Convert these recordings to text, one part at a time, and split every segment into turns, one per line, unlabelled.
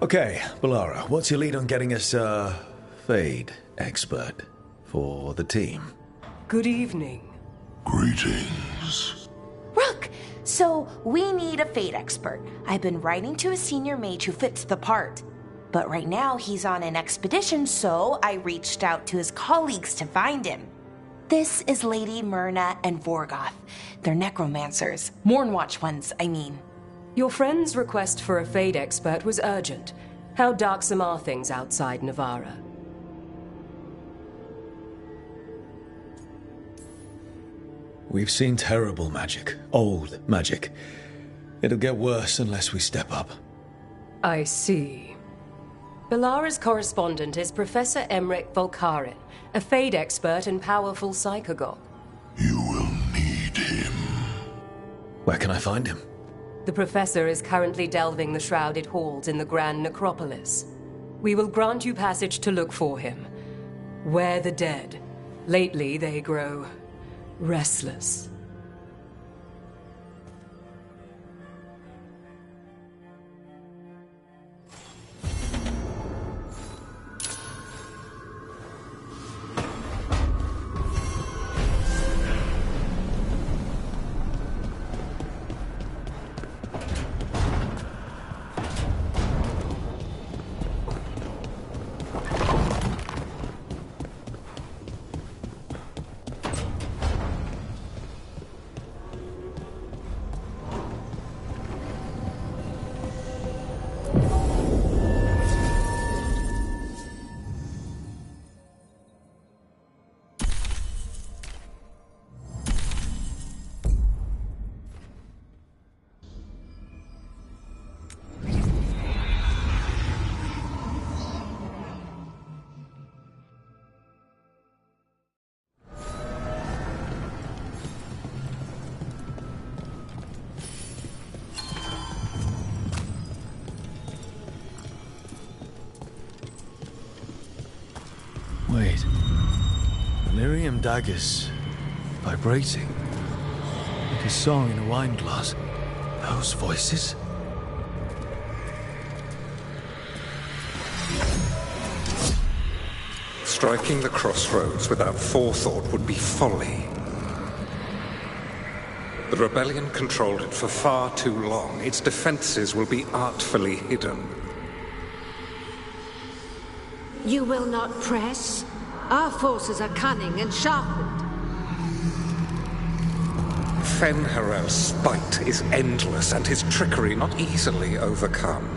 Okay, Balara, what's your lead on getting us a Fade expert for the team?
Good evening.
Greetings.
Rook! So, we need a Fade expert. I've been writing to a senior mage who fits the part. But right now, he's on an expedition, so I reached out to his colleagues to find him. This is Lady Myrna and Vorgoth. They're necromancers. Mournwatch ones, I mean.
Your friend's request for a Fade expert was urgent. How darksome are things outside Navarra?
We've seen terrible magic. Old magic. It'll get worse unless we step up.
I see. Balara's correspondent is Professor Emmerich Volkarin, a Fade expert and powerful psychagogue.
You will need him.
Where can I find him?
The Professor is currently delving the shrouded halls in the Grand Necropolis. We will grant you passage to look for him. Where the dead. Lately they grow restless.
Wait. Lyrium daggers vibrating. Like a song in a wine glass. Those voices?
Striking the crossroads without forethought would be folly. The rebellion controlled it for far too long. Its defenses will be artfully hidden.
You will not press? Our forces are cunning and sharpened.
Fen'Harel's spite is endless and his trickery not easily overcome.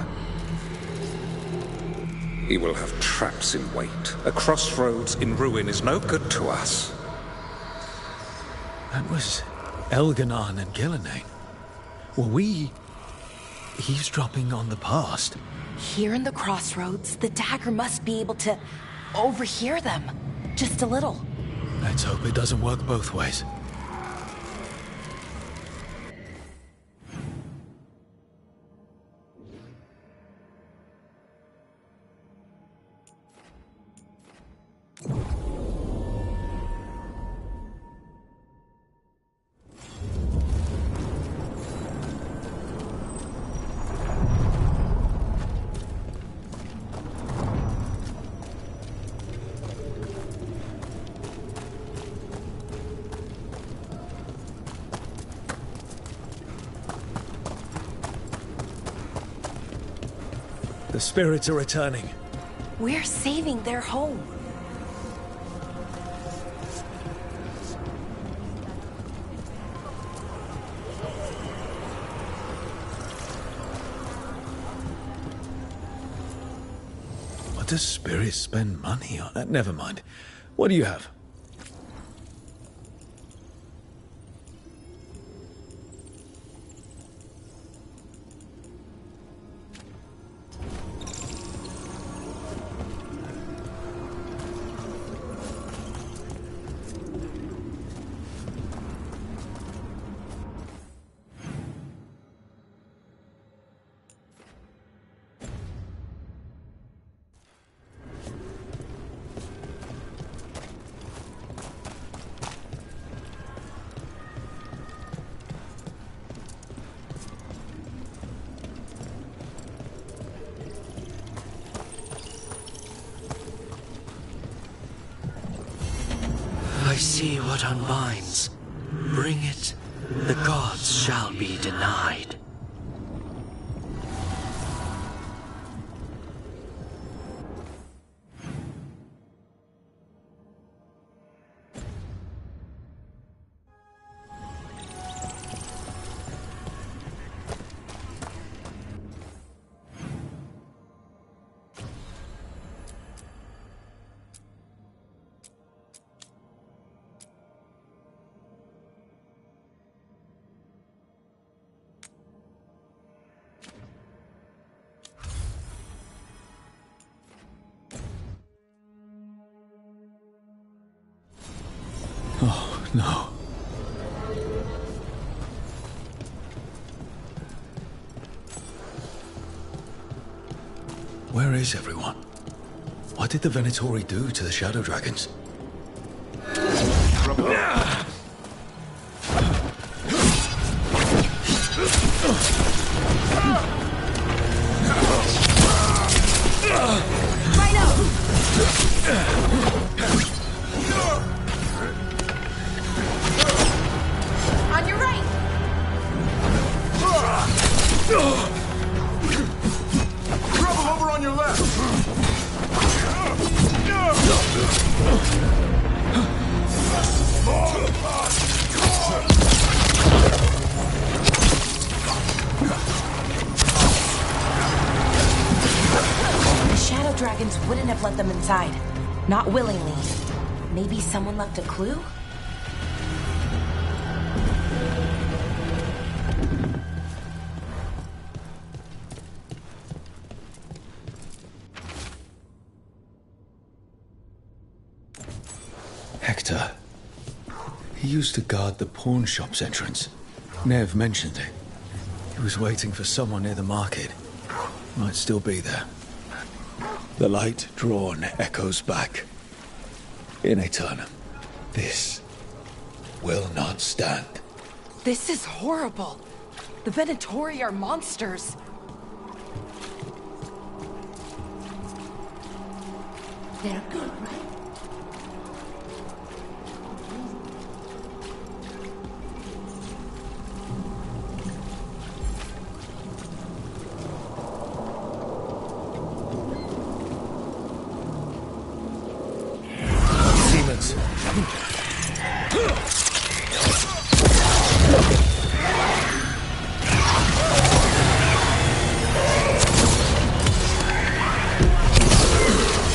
He will have traps in wait. A crossroads in ruin is no good to us.
That was Elganon and Gillenane. Were we eavesdropping on the past?
Here in the crossroads, the dagger must be able to overhear them. Just a little.
Let's hope it doesn't work both ways. The spirits are returning.
We're saving their home.
What does spirits spend money on? Never mind. What do you have?
see what unbinds. Bring it, the gods shall be denied.
Oh, no. Where is everyone? What did the Venatori do to the Shadow Dragons?
On your right!
Grab him over on your left!
The Shadow Dragons wouldn't have let them inside. Not willingly. Maybe someone left a clue?
Hector. He used to guard the pawn shop's entrance. Nev mentioned it. He was waiting for someone near the market. Might still be there. The light drawn echoes back. In Aeternum, this will not stand.
This is horrible. The Venatori are monsters.
They're good, right?
Demons.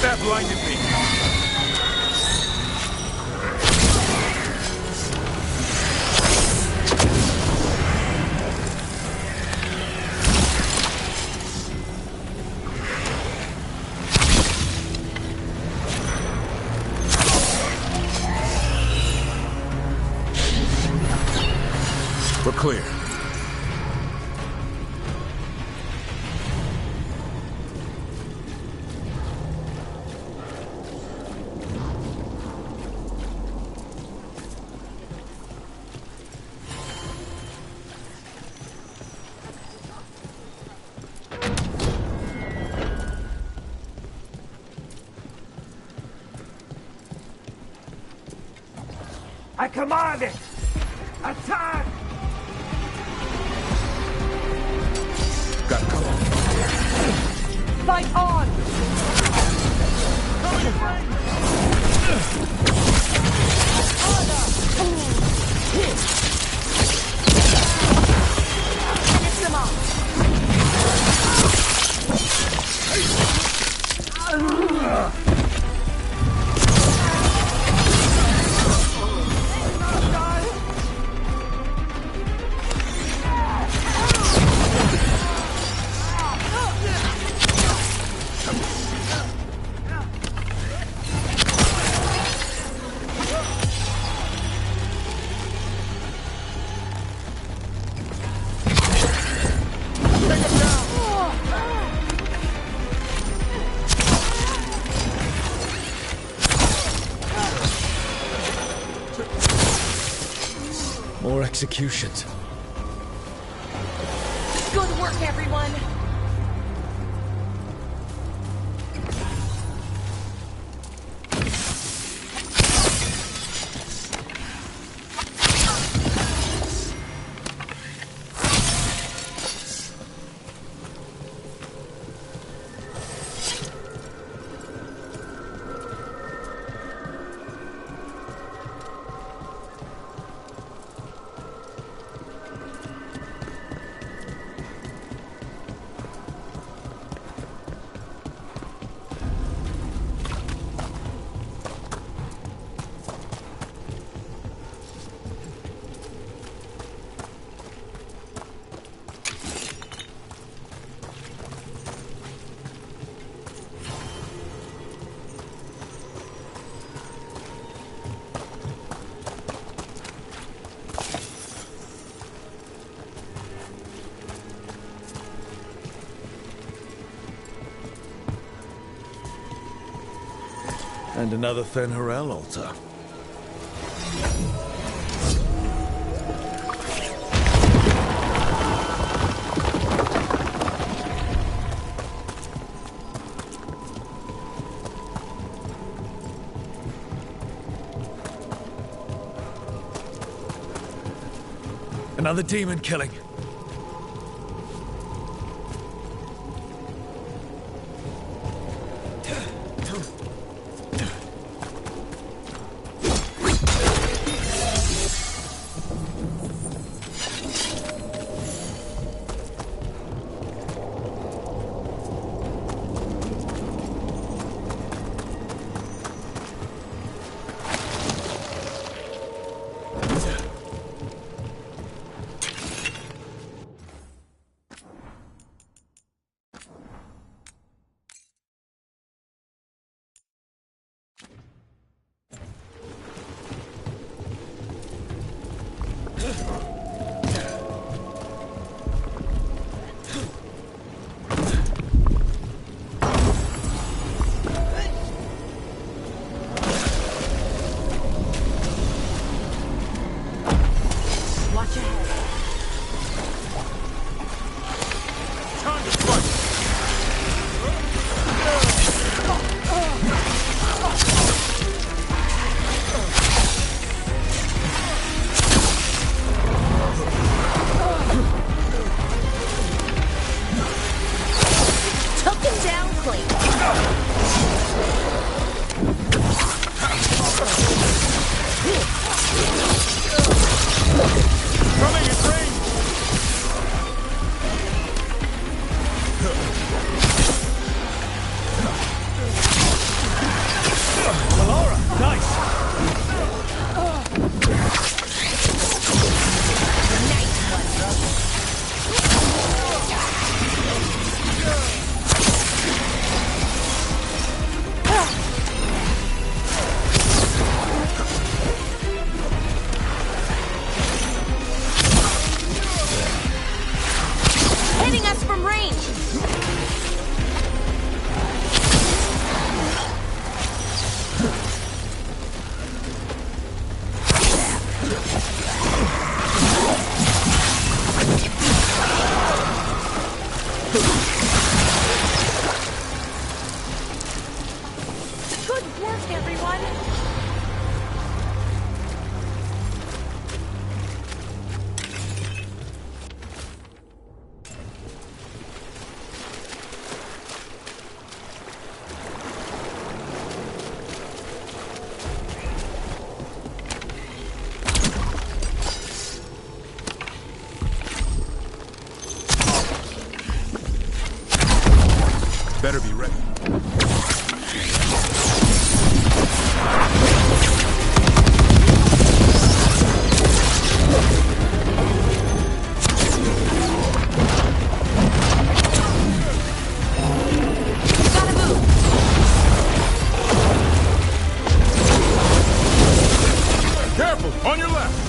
That blinded me! We're clear.
I command it! Attack!
Got cover.
Fight on!
Finish them off!
More executions.
Good work, everyone!
And another Fen'Harel altar. Another demon killing.
Better be ready. Careful! On your left!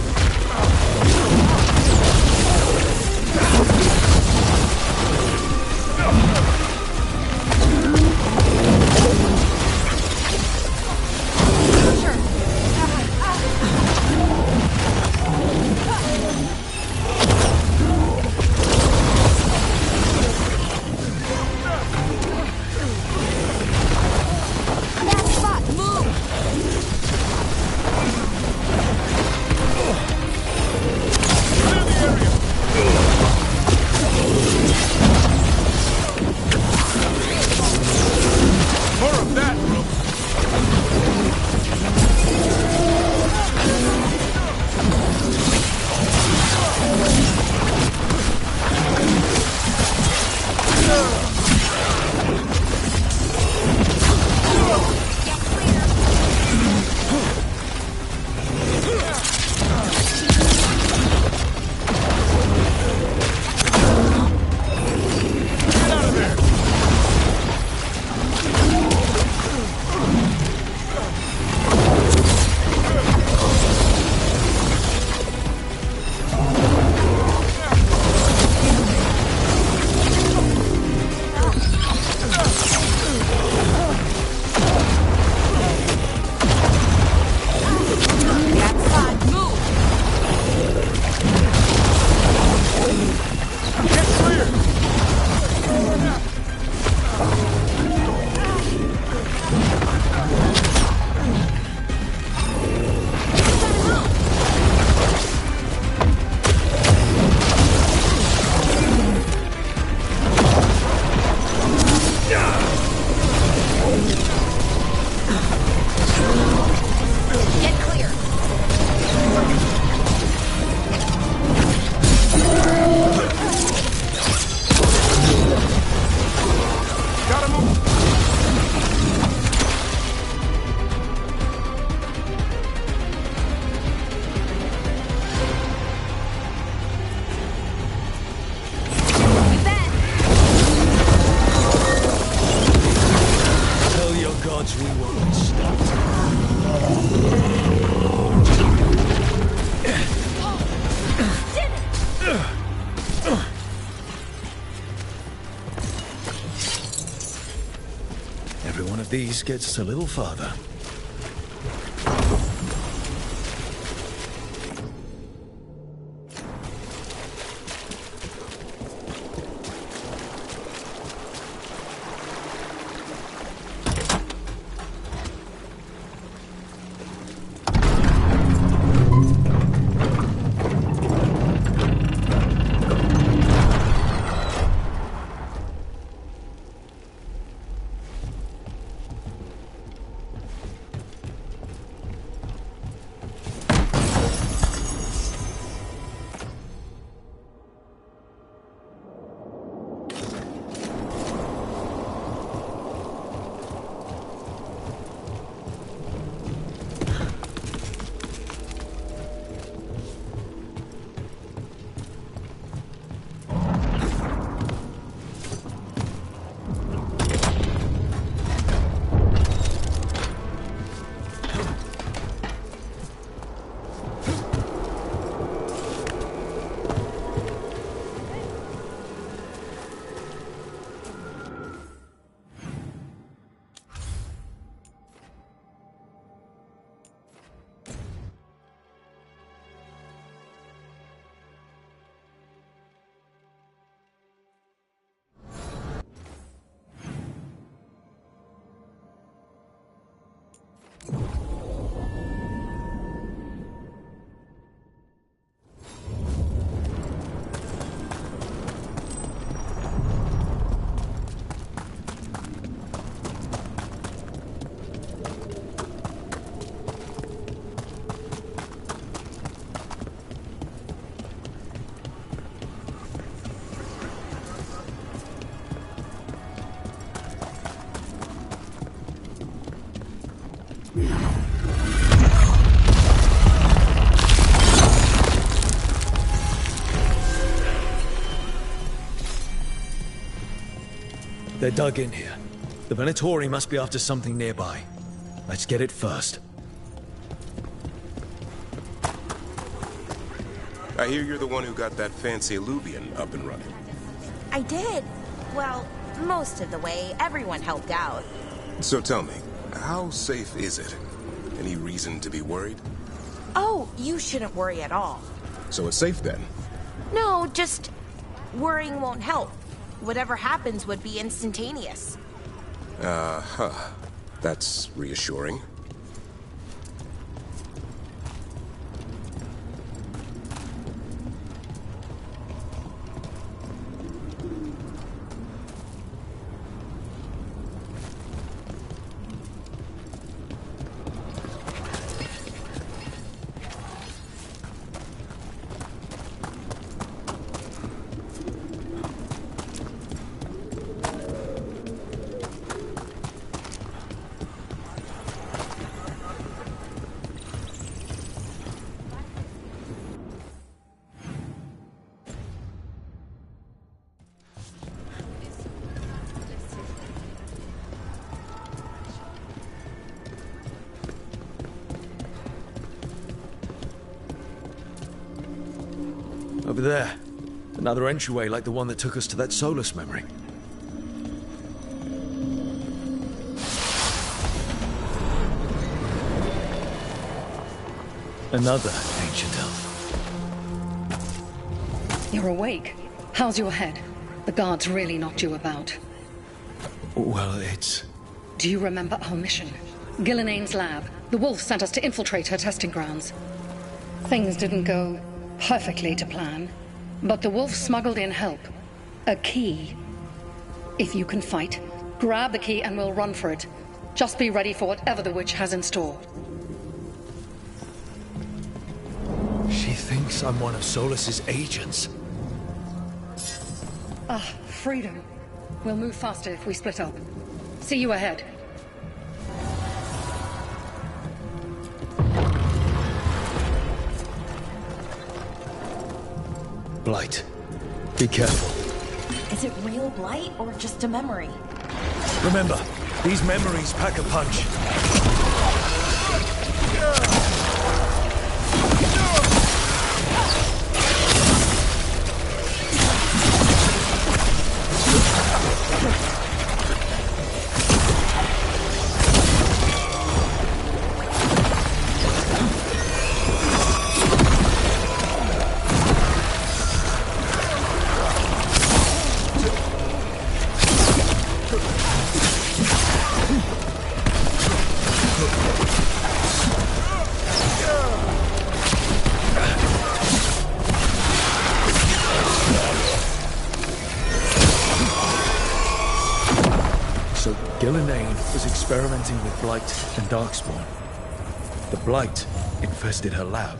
Every one of these gets us a little farther. They're dug in here. The Venatori must be after something nearby. Let's get it first.
I hear you're the one who got that fancy Illuvian up and running.
I did. Well, most of the way. Everyone helped out.
So tell me, how safe is it? Any reason to be worried?
Oh, you shouldn't worry at all.
So it's safe then?
No, just worrying won't help. Whatever happens would be instantaneous.
That's reassuring.
Over there. Another entryway like the one that took us to that Solus memory. Another ancient elf.
You're awake. How's your head? The guards really knocked you about.
Well, it's...
Do you remember our mission? Gillenane's lab. The wolf sent us to infiltrate her testing grounds. Things didn't go perfectly to plan, but the wolf smuggled in help. A key. If you can fight, grab the key and we'll run for it. Just be ready for whatever the witch has in store.
She thinks I'm one of Solus's agents.
Ah, freedom. We'll move faster if we split up. See you ahead.
Blight. Be careful.
Is it real blight or just a memory?
Remember, these memories pack a punch. Gillenane was experimenting with Blight and Darkspawn. The Blight infested her lab.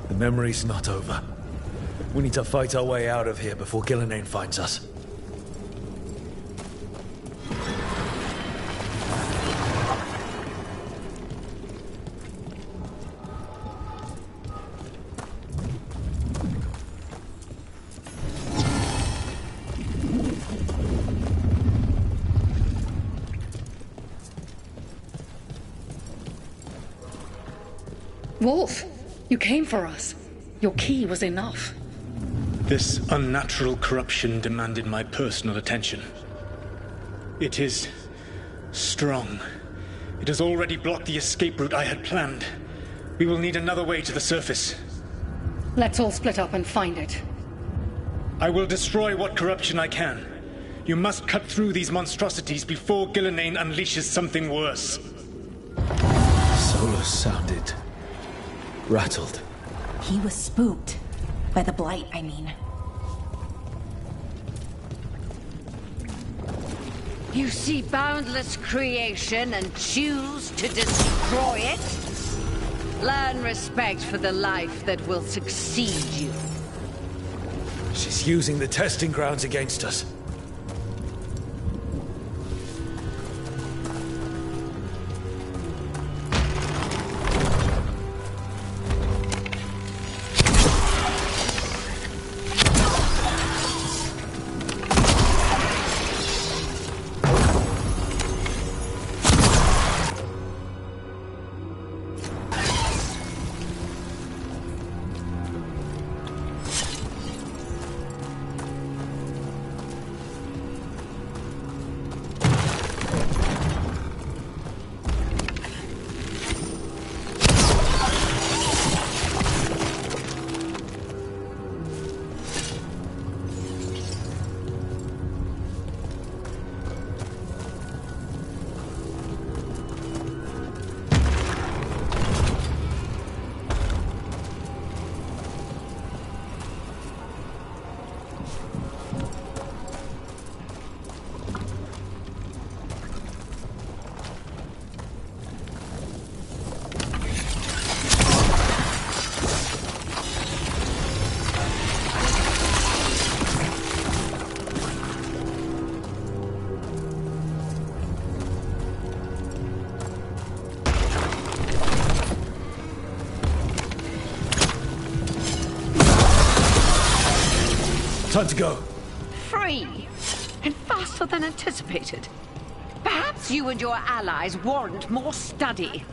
The memory's not over. We need to fight our way out of here before Gillenane finds us.
Wolf, you came for us. Your key was enough.
This unnatural corruption demanded my personal attention. It is strong. It has already blocked the escape route I had planned. We will need another way to the surface.
Let's all split up and find it.
I will destroy what corruption I can. You must cut through these monstrosities before Gillenane unleashes something worse.
Solus sounded rattled.
He was spooked. By the Blight, I mean.
You see boundless creation and choose to destroy it? Learn respect for the life that will succeed you.
She's using the testing grounds against us. Time to go.
Free! And faster than anticipated. Perhaps you and your allies warrant more study.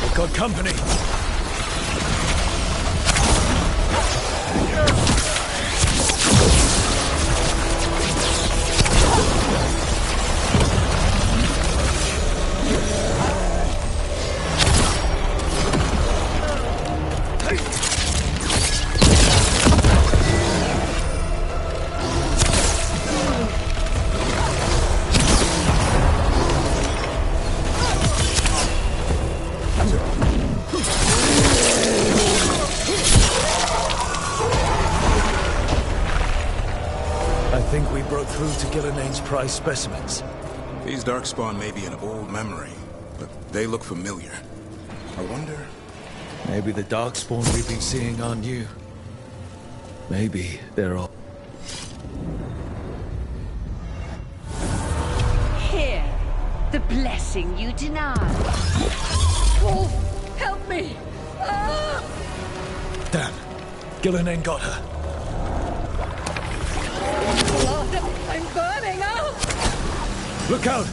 We've got company. I think we broke through to Gillenane's prize specimens.
These Darkspawn may be an old memory, but they look familiar. I wonder...
Maybe the Darkspawn we've been seeing are new. Maybe they're all...
Here, the blessing you denied.
Wolf, help me! Ah!
Damn. Gillenane got her.
Lord, I'm burning out!
Look out!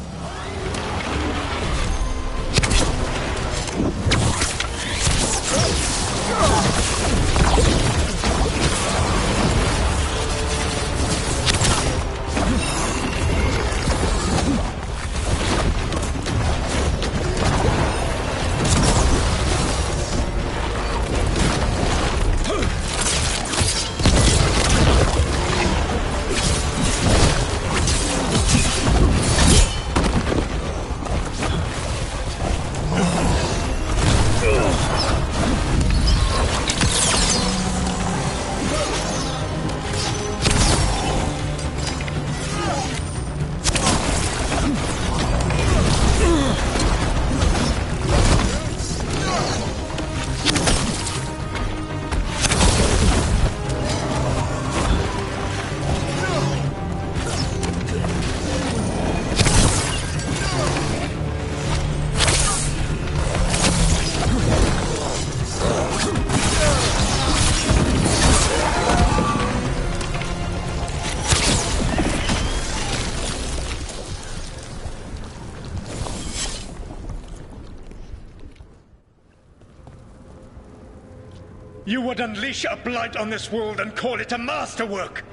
You would unleash a blight on this world and call it a masterwork!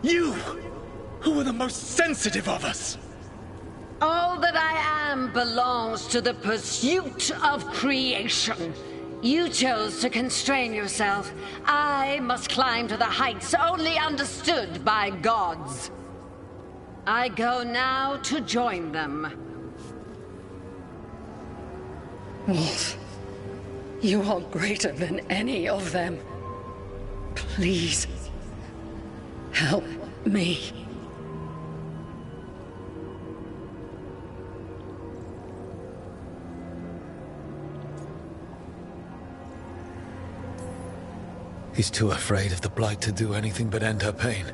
You, who were the most sensitive of us!
All that I am belongs to the pursuit of creation. You chose to constrain yourself. I must climb to the heights only understood by gods. I go now to join them.
Wolf, you are greater than any of them. Please, help me.
He's too afraid of the Blight to do anything but end her pain.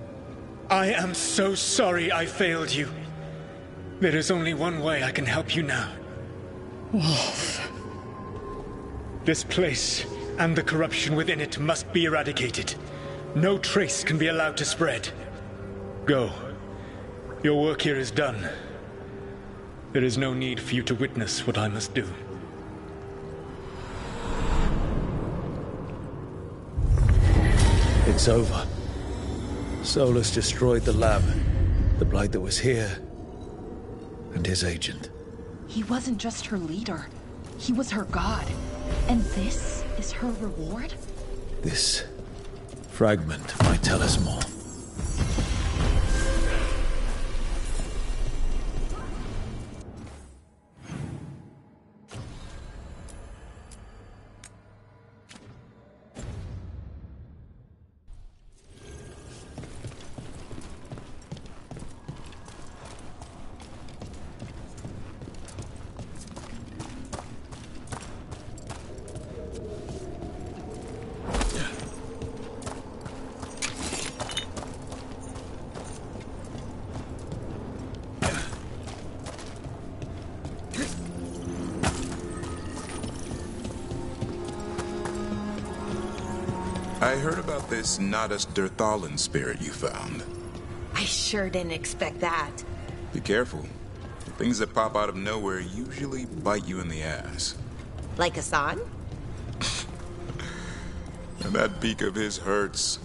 I am so sorry I failed you. There is only one way I can help you now.
Wolf.
This place and the corruption within it must be eradicated. No trace can be allowed to spread. Go. Your work here is done. There is no need for you to witness what I must do.
It's over. Solus destroyed the lab, the Blight that was here, and his agent.
He wasn't just her leader. He was her god. And this is her reward?
This fragment might tell us more.
I heard about this Nadas Derthalan spirit you found.
I sure didn't expect that.
Be careful. The things that pop out of nowhere usually bite you in the ass.
Like Hassan?
And that beak of his hurts.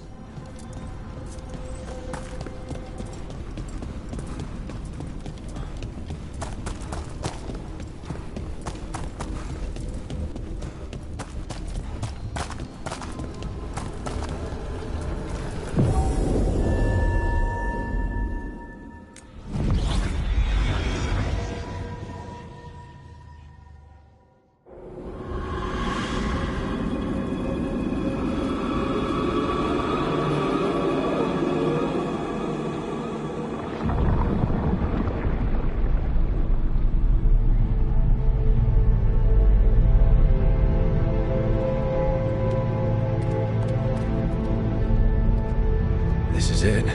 This is it.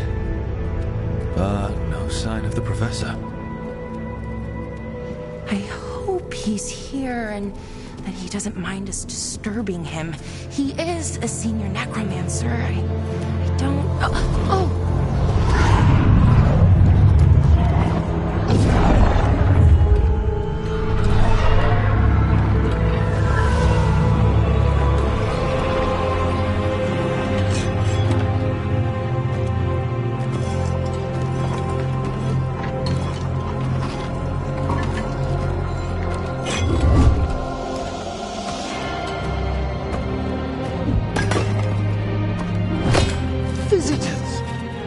But no sign of the professor.
I hope he's here and that he doesn't mind us disturbing him. He is a senior necromancer. I don't... Oh!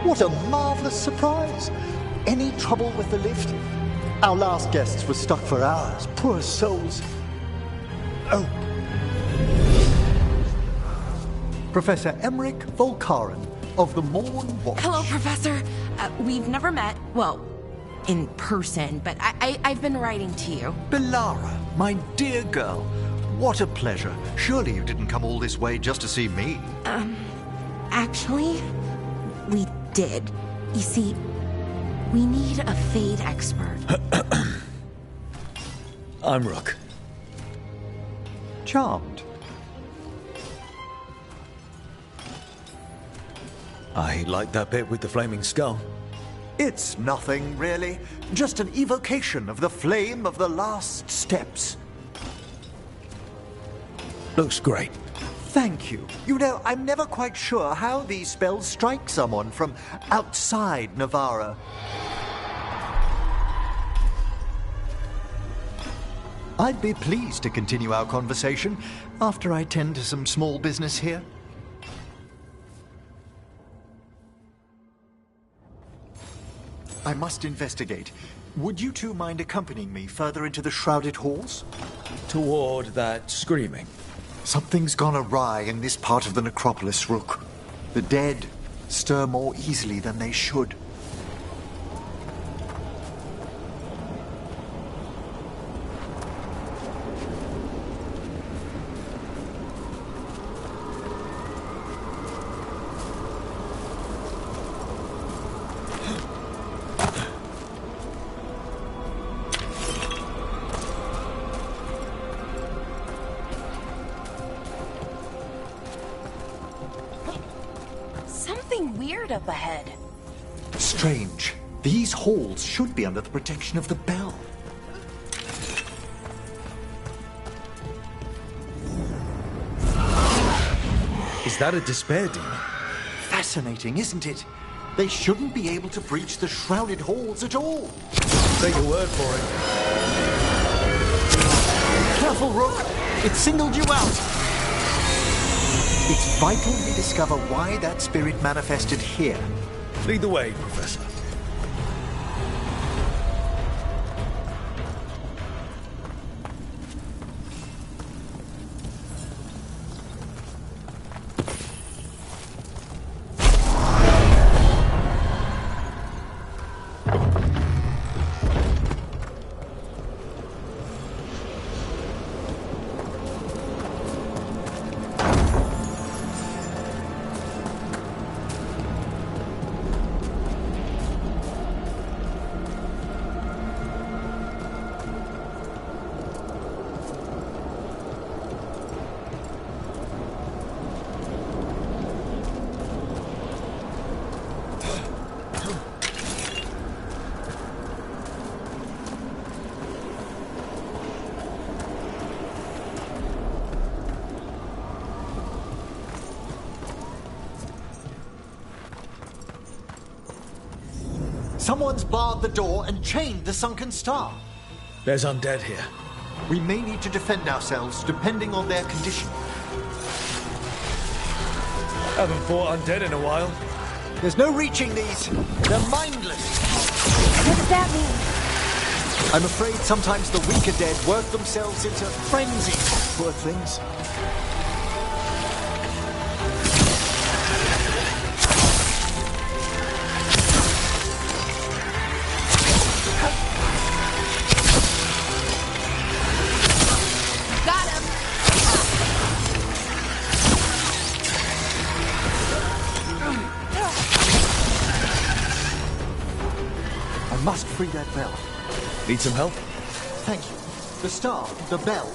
What a marvelous surprise! Any trouble with the lift? Our last guests were stuck for hours. Poor souls. Oh. Professor Emmerich Volkaren of the Morn Watch.
Hello, Professor. We've never met. Well, in person, but I've been writing to you.
Belara, my dear girl. What a pleasure. Surely you didn't come all this way just to see me.
Actually, we did. You see, we need a Fade expert.
I'm Rook.
Charmed.
I like that bit with the flaming skull.
It's nothing, really. Just an evocation of the flame of the last steps.
Looks great.
Thank you. You know, I'm never quite sure how these spells strike someone from outside Navarra. I'd be pleased to continue our conversation after I tend to some small business here. I must investigate. Would you two mind accompanying me further into the shrouded halls?
Toward that screaming?
Something's gone awry in this part of the necropolis, Rook. The dead stir more easily than they should.
Up ahead.
Strange. These halls should be under the protection of the bell.
Is that a despair demon?
Fascinating, isn't it? They shouldn't be able to breach the shrouded halls at all.
Take your word for it.
Careful, Rook! It singled you out! It's vital we discover why that spirit manifested here.
Lead the way, Professor.
Someone's barred the door and chained the sunken star.
There's undead here.
We may need to defend ourselves, depending on their condition.
Haven't fought undead in a while.
There's no reaching these. They're mindless.
What does that mean?
I'm afraid sometimes the weaker dead work themselves into frenzy. Poor things. Must free that bell.
Need some help?
Thank you. The star, the bell.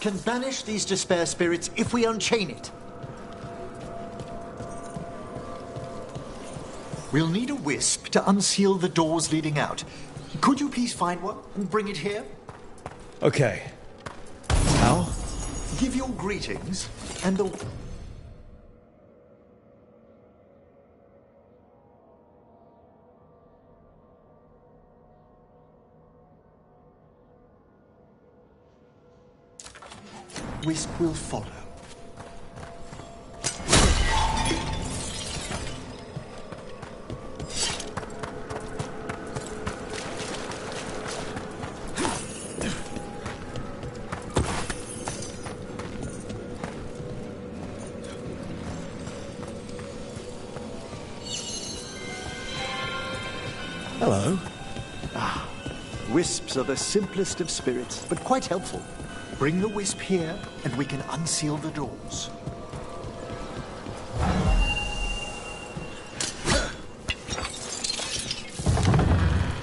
Can banish these despair spirits if we unchain it. We'll need a wisp to unseal the doors leading out. Could you please find one and bring it here?
Okay. How?
Give your greetings and the... Wisp will follow.
Hello.
Wisps are the simplest of spirits, but quite helpful. Bring the wisp here, and we can unseal the doors.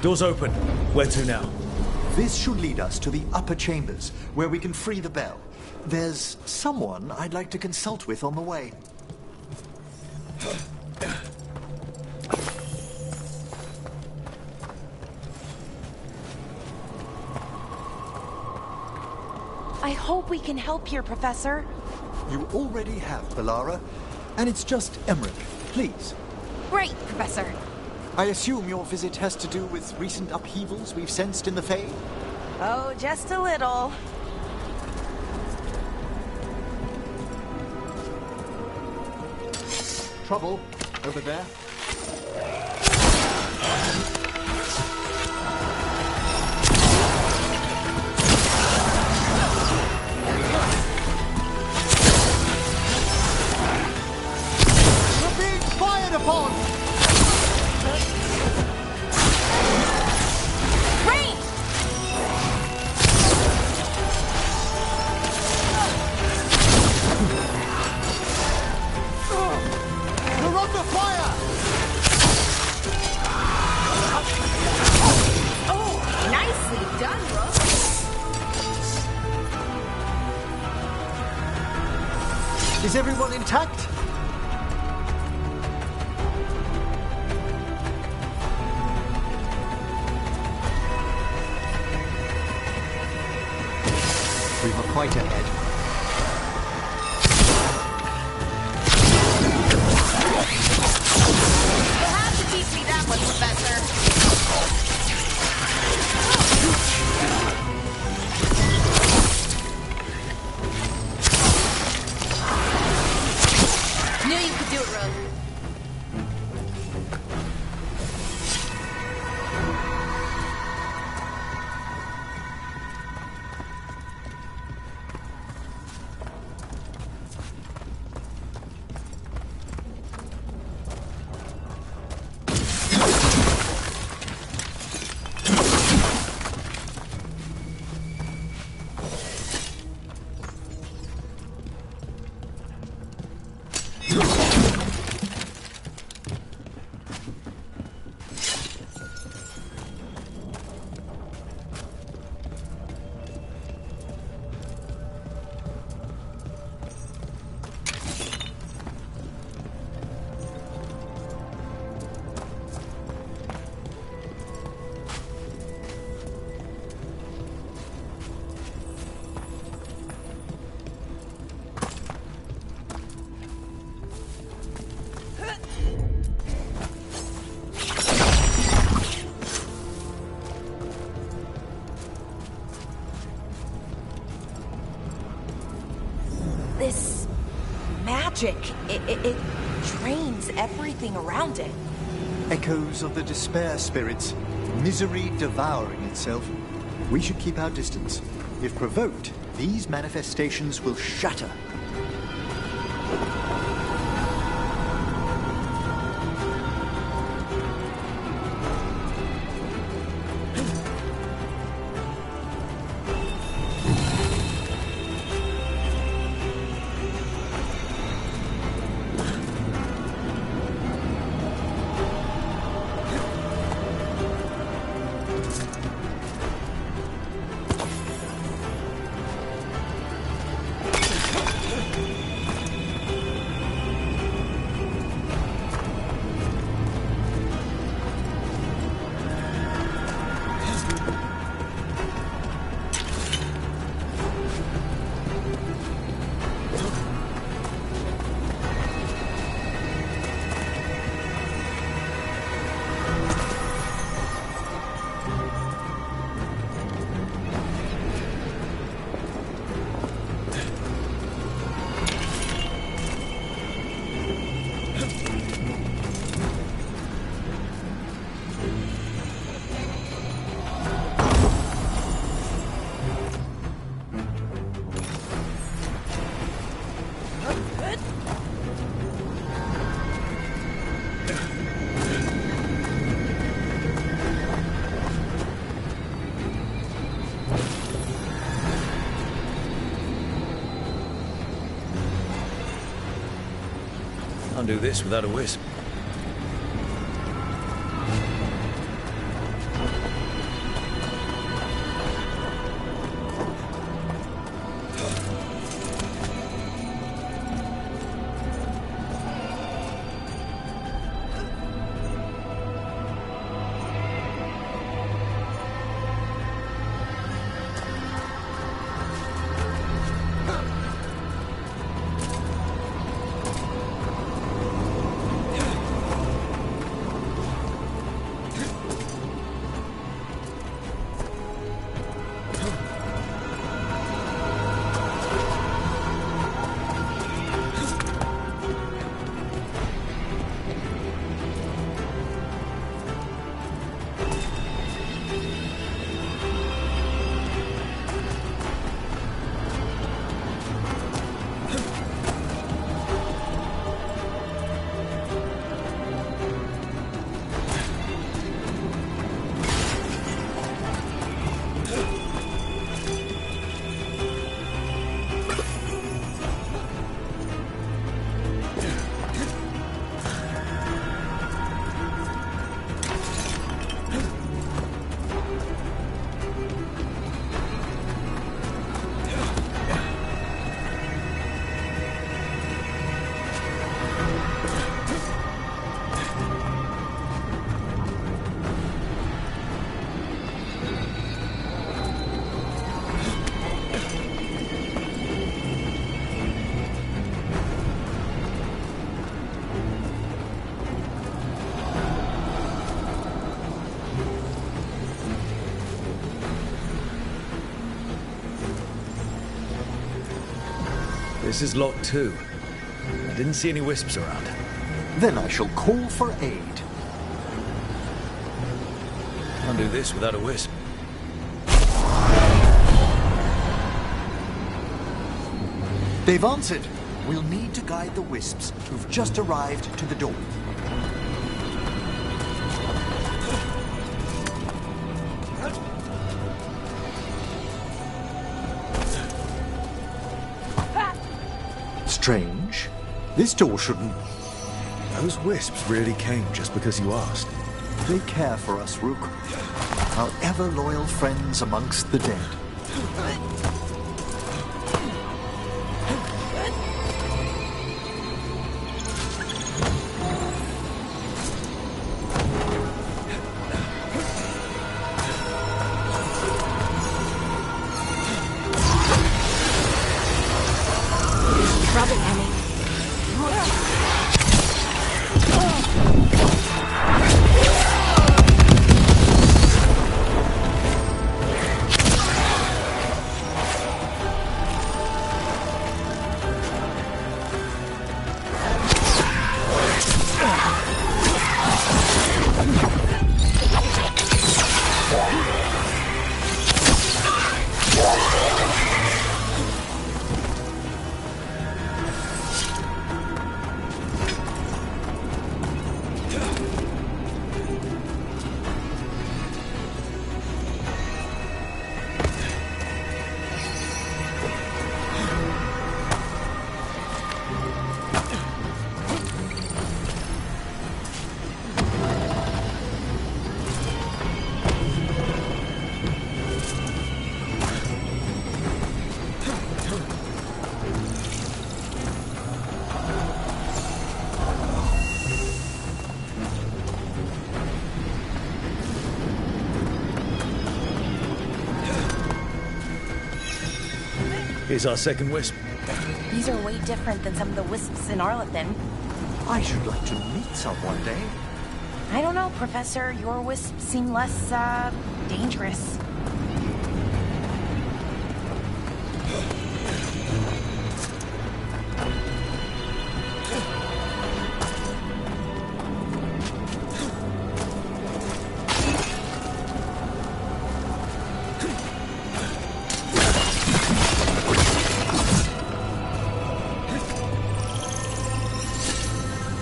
Doors open. Where to now?
This should lead us to the upper chambers, where we can free the bell. There's someone I'd like to consult with on the way.
I hope we can help here, Professor.
You already have, Bellara. And it's just Emmerich. Please.
Great, Professor.
I assume your visit has to do with recent upheavals we've sensed in the Fae?
Oh, just a little.
Trouble over there. We're being fired upon!
Great!
We're under fire!
Oh, nicely done, Rook.
Is everyone intact? We were quite ahead.
You'll have to teach me that one, Professor. Knew you could do it, Rogue. This magic, it drains everything around it.
Echoes of the despair spirits, misery devouring itself. We should keep our distance. If provoked, these manifestations will shatter.
Can't do this without a wisp. This is Lot 2. I didn't see any wisps around.
Then I shall call for aid.
Can't do this without a wisp.
They've answered. We'll need to guide the wisps who've just arrived to the door. Strange. This door shouldn't...
Those wisps really came just because you asked.
They care for us, Rook. Our ever-loyal friends amongst the dead.
Here's our second wisp.
These are way different than some of the wisps in Arlathan.
I should like to meet some one day.
I don't know, Professor. Your wisps seem less, dangerous.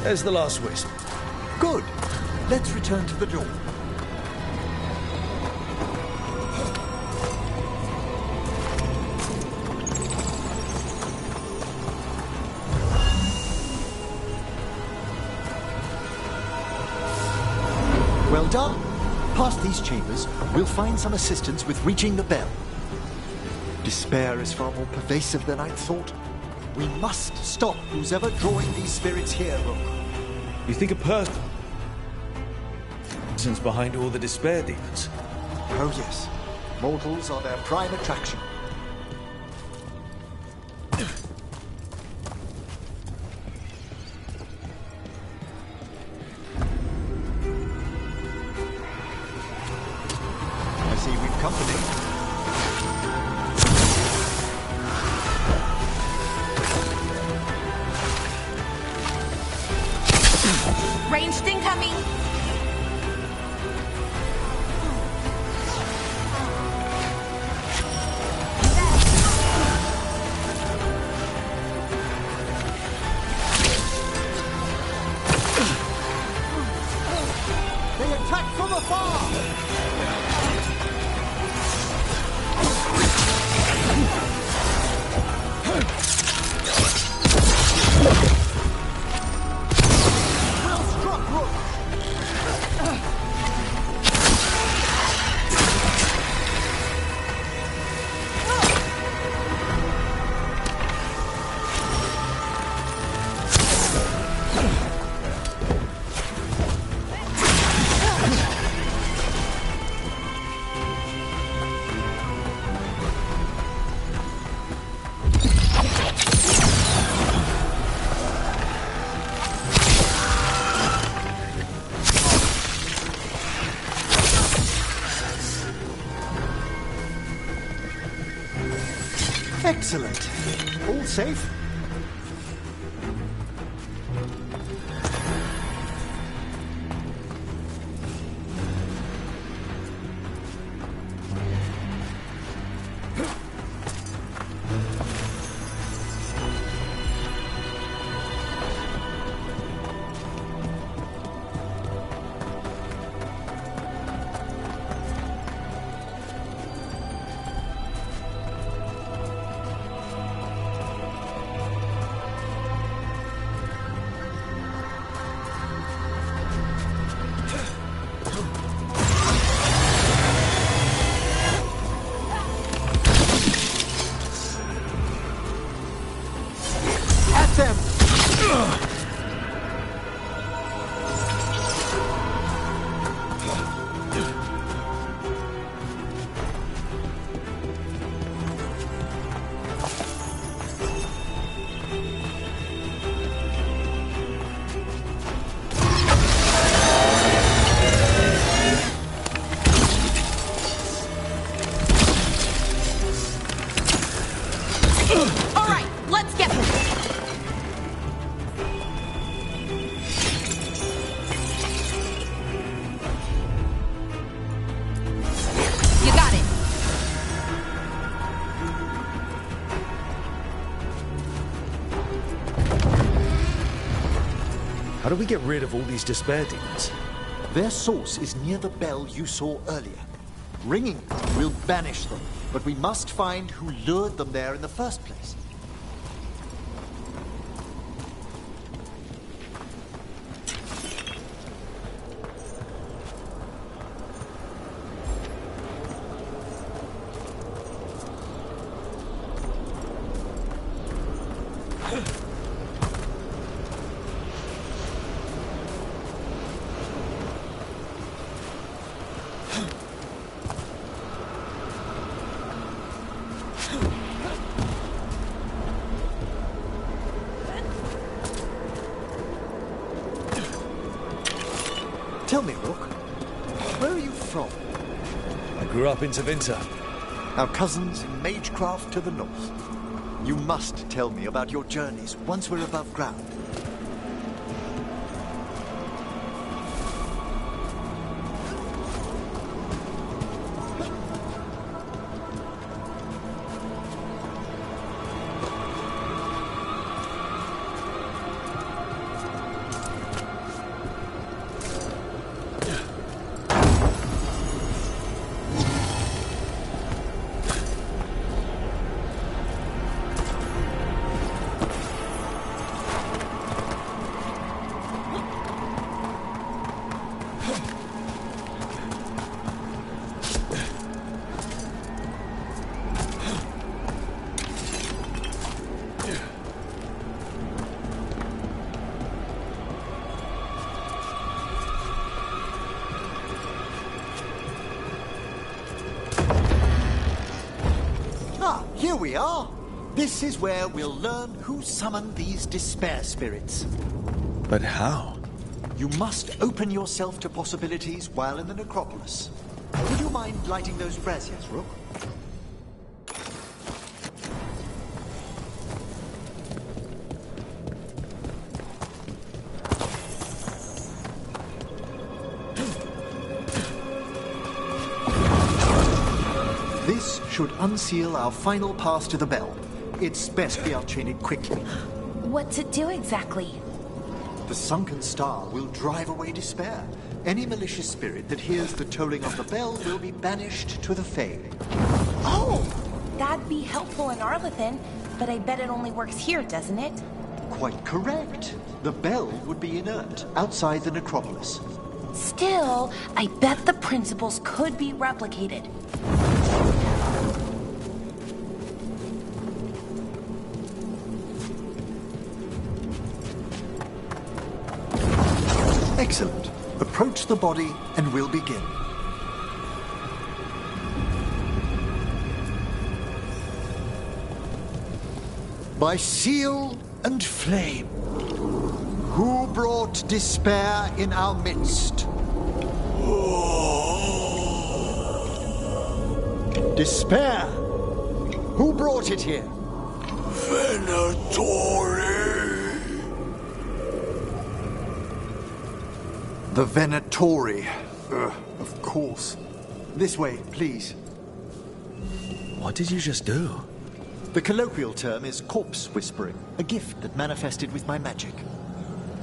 There's the last wisp.
Good. Let's return to the door.
Well done. Past these chambers, we'll find some assistance with reaching the bell. Despair is far more pervasive than I'd thought. We must stop who's ever drawing these spirits here, Rook.
You think a person's behind all the despair demons?
Oh yes. Mortals are their prime attraction. I see we've company.
Ranged incoming!
They attack from afar! Well struck, Rook! Excellent. All safe? At them!
All right, let's get You got it.
How do we get rid of all these despair demons?
Their source is near the bell you saw earlier. Ringing will banish them, but we must find who lured them there in the first place. Tell me, Rook, where are you from?
I grew up in Tevinter.
Our cousins in Magecraft to the north. You must tell me about your journeys once we're above ground. we are! This is where we'll learn who summoned these despair spirits.
But how?
You must open yourself to possibilities while in the necropolis. Would you mind lighting those braziers, Rook? This should unseal our final pass to the bell. It's best we unchain it quickly.
What's it do exactly?
The sunken star will drive away despair. Any malicious spirit that hears the tolling of the bell will be banished to the Fae.
Oh! That'd be helpful in Arlathan, but I bet it only works here, doesn't it?
Quite correct. The bell would be inert outside the necropolis.
Still, I bet the principles could be replicated.
Excellent. Approach the body and we'll begin. By seal and flame, who brought despair in our midst? Despair! Who brought it here?
Venatori!
The Venatori. Of course. This way, please.
What did you just do?
The colloquial term is corpse whispering, a gift that manifested with my magic.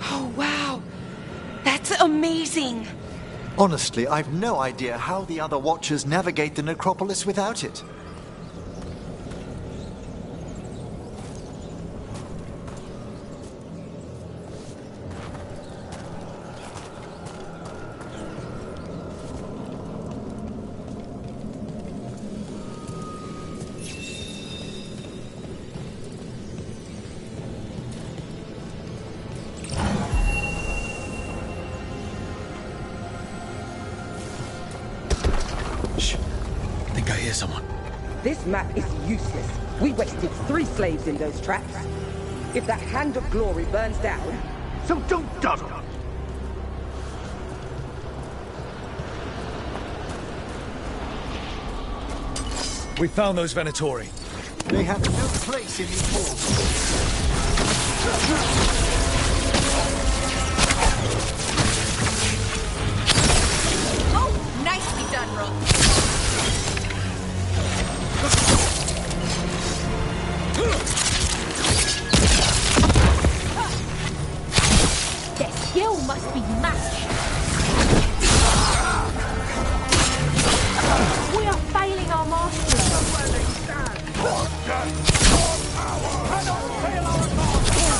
Oh, wow! That's amazing!
Honestly, I've no idea how the other Watchers navigate the necropolis without it.
Someone.
This map is useless. We wasted 3 slaves in those traps. If that Hand of Glory burns down...
So don't dawdle!
We found those Venatori.
They have no place in these halls.
Oh, nicely done, Rook. Their skill must be matched. We are failing our masters.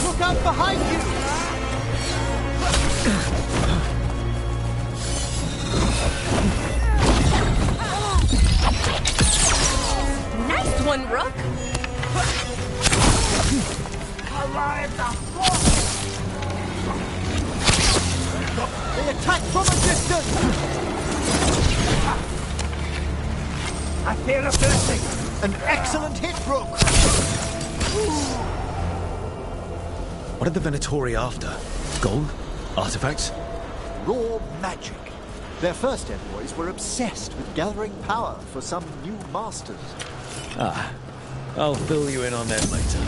Look out behind you!
Nice one, Rook.
Arrive the
They attack from a distance!
I feel a blessing!
An excellent hit, Rook!
What are the Venatori after? Gold? Artifacts?
Raw magic. Their first envoys were obsessed with gathering power for some new masters.
Ah, I'll fill you in on them later.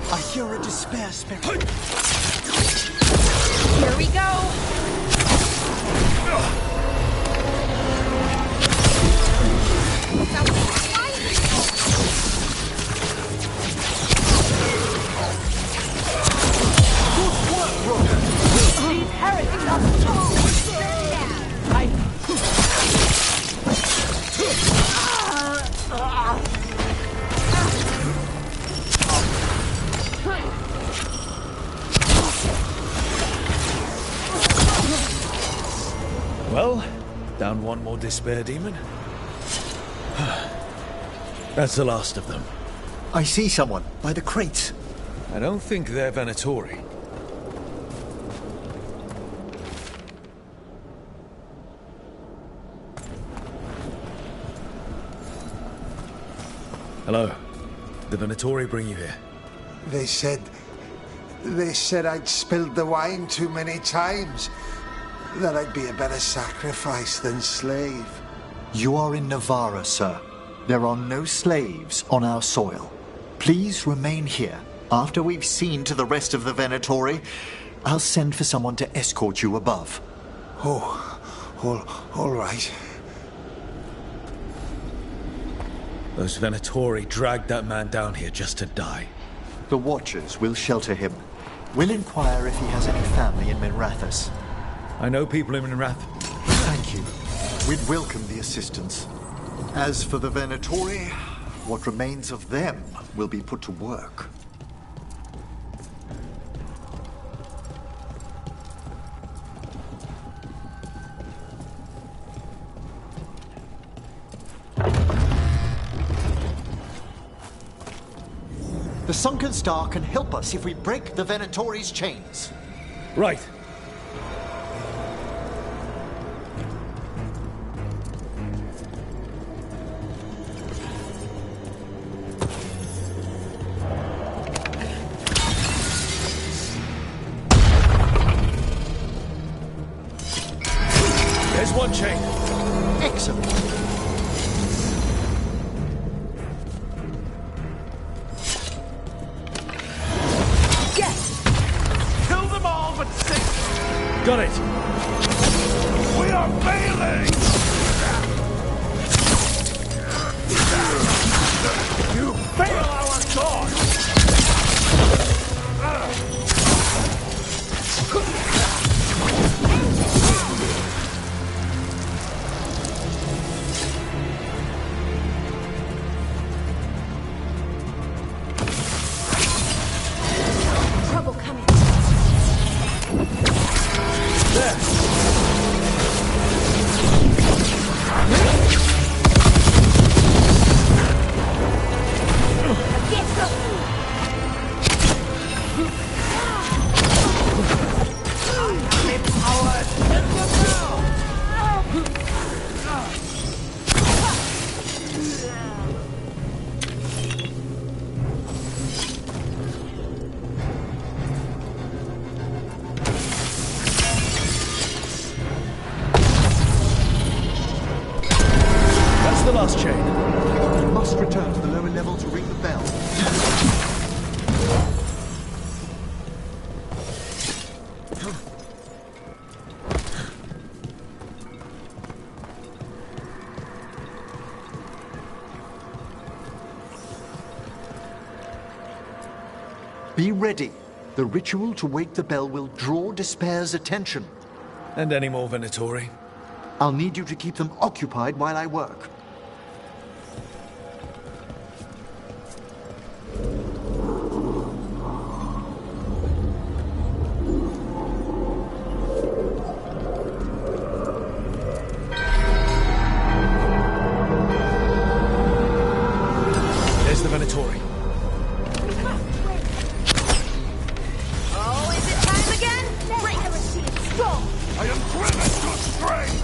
I hear a despair spirit.
Here we go!
These heretics are strong!
Well, down one more despair demon. That's the last of them.
I see someone by the crates.
I don't think they're Venatori. Hello. Did the Venatori bring you here?
They said I'd spilled the wine too many times. That I'd be a better sacrifice than slave.
You are in Navarra, sir. There are no slaves on our soil. Please remain here. After we've seen to the rest of the Venatori, I'll send for someone to escort you above.
All right.
Those Venatori dragged that man down here just to die.
The Watchers will shelter him. We'll inquire if he has any family in Minrathous.
I know people in Minrath.
Thank you. We'd welcome the assistance. As for the Venatori, what remains of them will be put to work. The Sunken Star can help us if we break the Venatori's chains.
Right. There's one chain.
Excellent.
Kill them all but six!
Got it!
We are failing! You fail our cause!
Trouble coming.
That's the last chain.
We must return to the lower level to ring the bell. Be ready. The ritual to wake the bell will draw Despair's attention.
And any more Venatori?
I'll need you to keep them occupied while I work.
There's the Venatori.
Oh, is it time again? Heresy is strong!
I am driven to strength!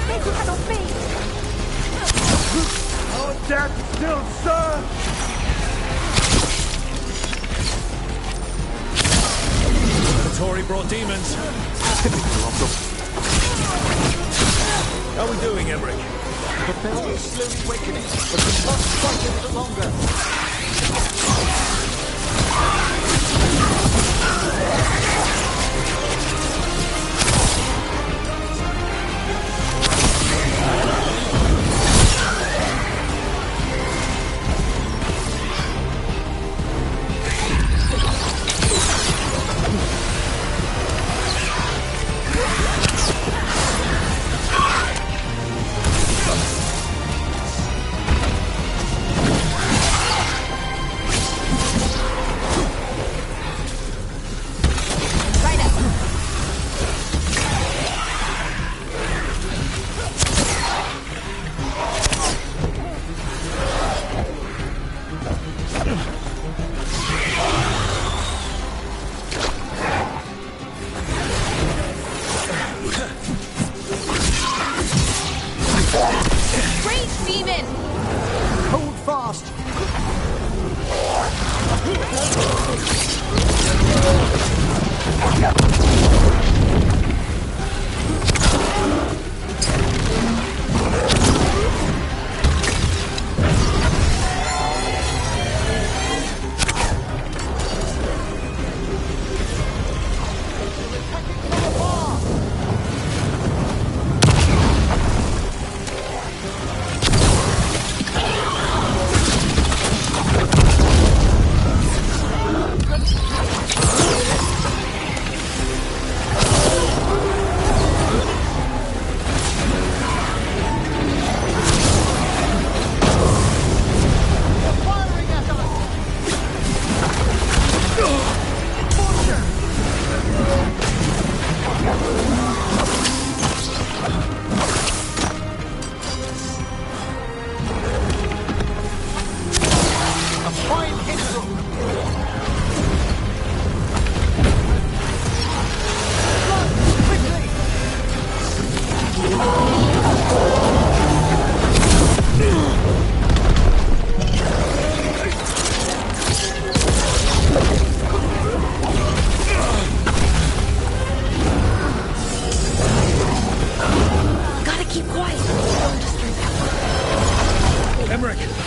Make you handle me!
Our death still serves!
Venatori brought demons. How are we doing, Emmerich?
The bell is slowly awakening, but we must fight a little longer.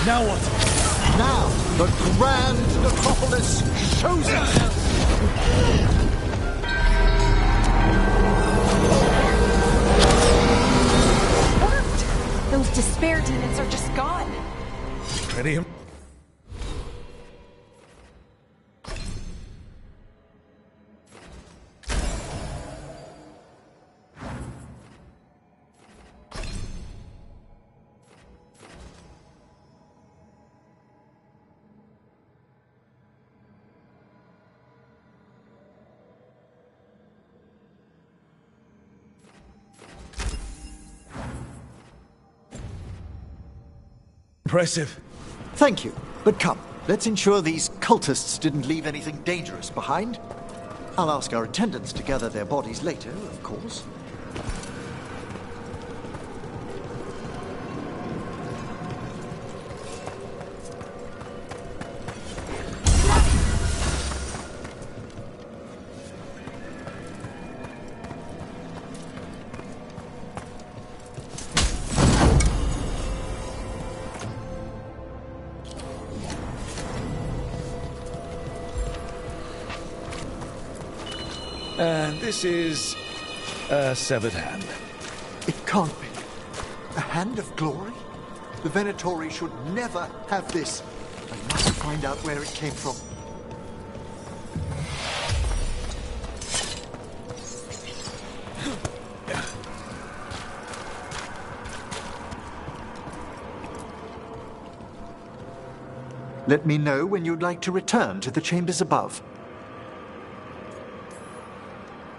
Now what?
Now, the Grand Necropolis shows itself!
Worked! Those despair demons are just gone.
Ready? Impressive.
Thank you. But come, let's ensure these cultists didn't leave anything dangerous behind. I'll ask our attendants to gather their bodies later, of course.
And this is a severed hand.
It can't be. A hand of glory? The Venatori should never have this. I must find out where it came from. Let me know when you'd like to return to the chambers above.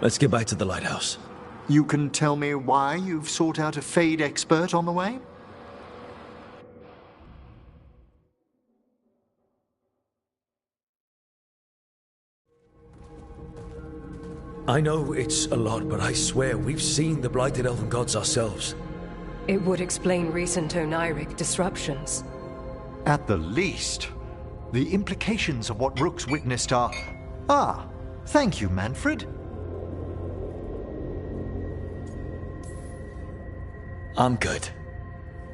Let's get back to the lighthouse.
You can tell me why you've sought out a Fade expert on the way?
I know it's a lot, but I swear we've seen the blighted elven gods ourselves.
It would explain recent Oniric disruptions.
At the least. The implications of what Rook's witnessed are... Ah, thank you, Manfred.
I'm good.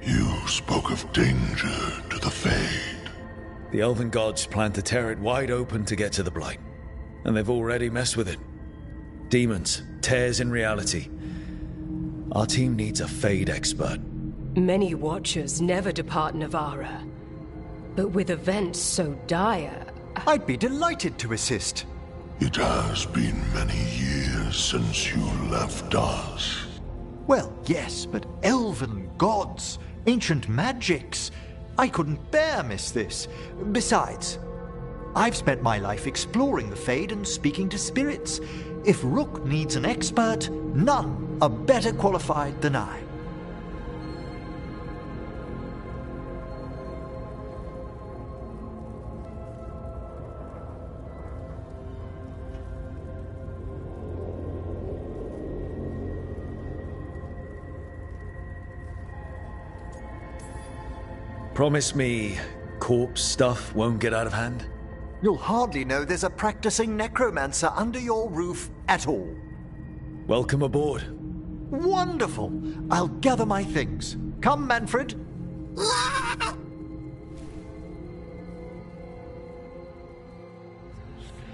You spoke of danger to the Fade.
The elven gods plan to tear it wide open to get to the Blight. and they've already messed with it. Demons, tears in reality. Our team needs a Fade expert.
Many Watchers never depart Navarra. But with events so dire...
I'd be delighted to assist.
It has been many years since you left us.
Well, yes, but elven gods, ancient magics. I couldn't bear miss this. Besides, I've spent my life exploring the Fade and speaking to spirits. If Rook needs an expert, none are better qualified than I.
Promise me corpse stuff won't get out of hand?
You'll hardly know there's a practicing necromancer under your roof at all.
Welcome aboard.
Wonderful! I'll gather my things. Come, Manfred.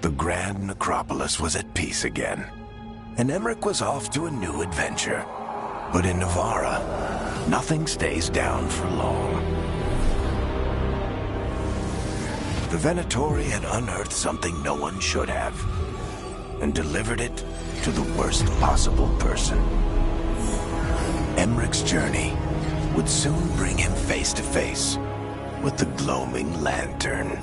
The Grand Necropolis was at peace again, and Emmerich was off to a new adventure. But in Navarra, nothing stays down for long. The Venatori had unearthed something no one should have, and delivered it to the worst possible person. Emmerich's journey would soon bring him face to face with the Gloaming Lantern.